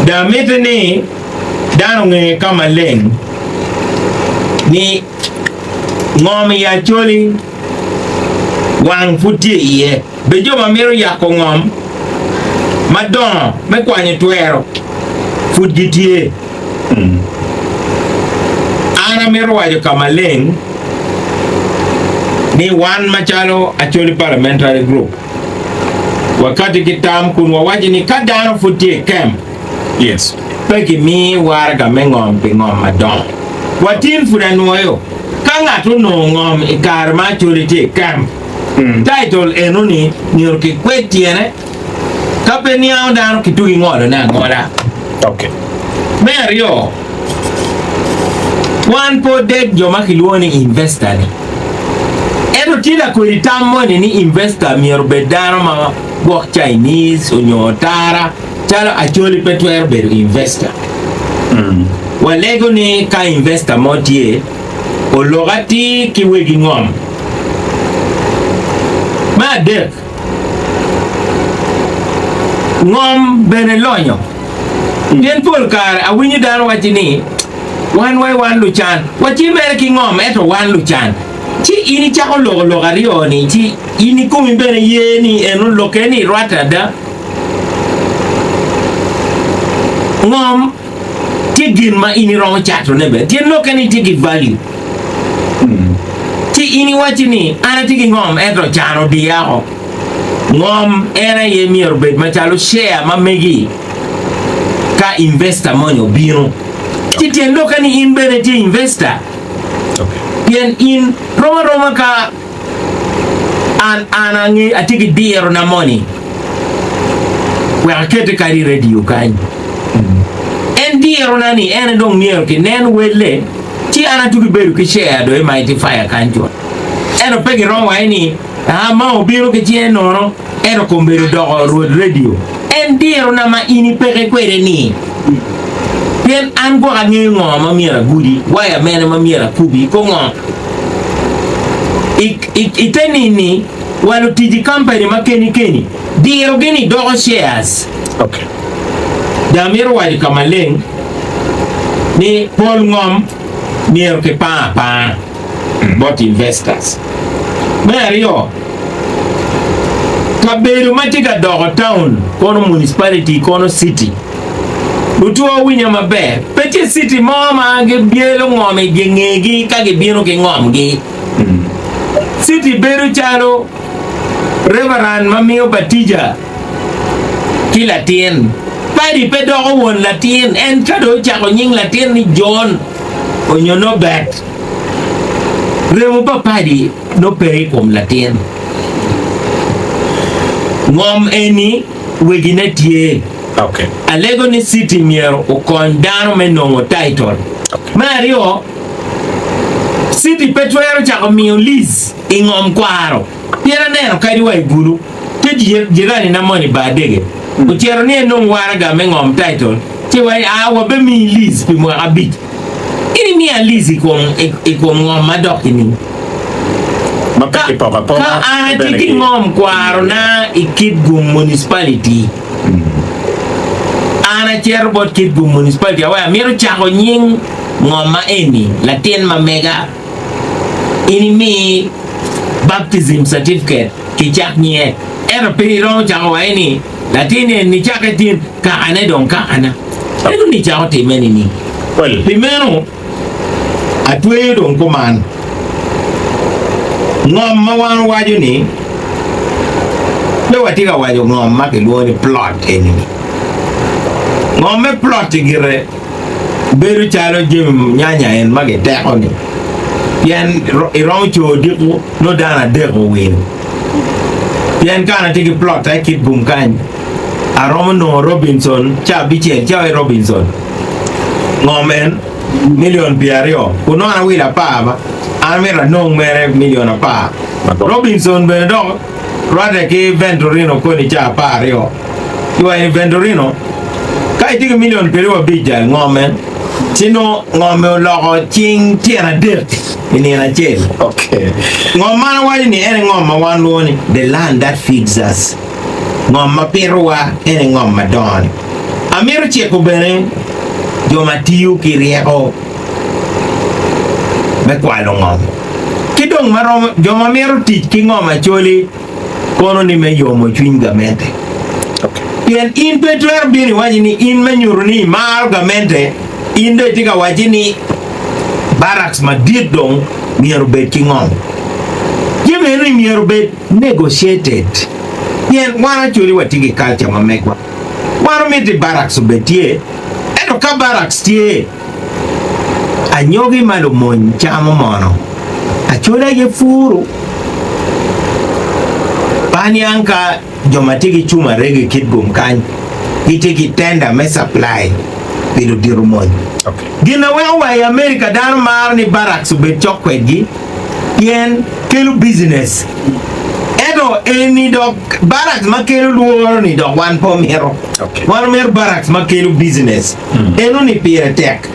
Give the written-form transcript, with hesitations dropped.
da metene dano nge kama leng ni ngom ya choli wang futie iye bejo mamiro ya ko ngom madon me kwanye twero fugitie ana mero wajo kama leng ni wan machalo Acholi parliamentary group wakati kitam kunwa waji ni kadano futie camp yes peki mi warga mengom pingom madon watin fudanuoyo kangatu no ngom ikar ma Acholi te camp title enuni niurki kwetiene kapeni au dano kitugi ngodo na ngoda okay Mario one po dek joma kiluoni investor ni ero tila kulitamo ni investor miero bedano ma gwok Chinese unyotara chalo Acholi petwer bedo investor walego ni ka investor motie ologati kiwegi ngom ma dek ngom bene lonyo yen pol kar awinyi dano wachini wan way wan luchan wachi mere ki ngom eto wan luchan chi ini chako logo ariyo ni chi ini kumi bene ye ni enu lokeni rwata da ngom tigin ma ini rongo chato nebe tien lokeni tigi value chi ini wachini ana tigi ngom eto chano diyaho ngom era ye mier bed machalo share ma megi ka investor money obino titien loka ni in bene ti investor yen in roma ka anangi atiki diero na money wakete kari radio kanyi en diero na ni en dong niero ki nen wele ti ana tuki beru ki share do e mighty fire kanjwa eno pegi roma ni ma obiro ke tie nono eno kombero dogo road radio en diero na ma ini pege kwere ni yen an go angi ngoma mira gudi waya mene ma mira kubi ko ngom iteni ni walo tiji company makeni diero geni dogo shares okay damiro wali kamaleng ni pol ngom niero ke pa bot investors Mario kaberu matiga dogo town kono municipality kono city lutuo winya mabe peti city mama ge bielo ngome gengegi kage bieno ke ngomgi city beru chalo reverend mamio batija kila tien padi pedogo won latin en kado chako nying latin ni John onyo Norbert remo papadi no pere kom latin ngom eni wegine tie okay alego ni city miero ukon dano menongo title Mario city petwero chako miyo Lease ingom kwaro piera neno kadi wa igulu teji jirani na moni badege uchero ni enong waraga mengom title chiwa wabe mi Lease pimwa abit ini mi a Lease ikom ngom madokini ka anatiki ngom kwaro na ikid gum municipality ana chair bot kid gum municipality awaya miro chako nying ngoma eni latin mamega ini mi baptism certificate kichak nye ero piro chako wa eni latin ni chaka tin ka ane don ka ana eno ni chako timeni ni well primero atwe don kuman ngom mawan wajo ni lewatika wajo ngom makiluoni plot eni ngome plot gire beru chalo jim nyanya en mage teko ni yen irong cho diku no dana deko win yen kana tiki plot ay kit bum kan aromo no Robinson cha biche cha Robinson ngomen million biario kuno ana wila pa ba amera no mere million pa Robinson be do rade ki Venturino ko ni cha pa rio yo en Venturino kai tiki million pero bija ngomen sino ngome logo ching tiana dirt ini na jail okay ngoma wali ni ene ngoma wanoni the land that feeds us ngoma perwa ene ngoma don amiro chieko bene joma tiyo kirieko me kwalo ng'om kidong marom joma mero tich ki ng'om Acholi kono ni me yomo chuny gamente pien in petwer bini waji ni in menyuru ni mar gamente in de tika waji ni barracks madit dong miero bet ki ng'om jimeno ni miero bet negotiated pien wan Acholi watigi culture mamekwa waro miti barracks obetie eno ka barracks tie anyogi malo mony chamo mono Acholi ye furu Banyanka joma tigi chuma regi kit gum kany itigi tenda me supply pido diru mony gina wewe America dano mar ni barracks ubet chokwegi yen kelu business edo eni dok barracks makelu luoro ni dok wan po mero wan mer barracks makelu business eno ni pire tek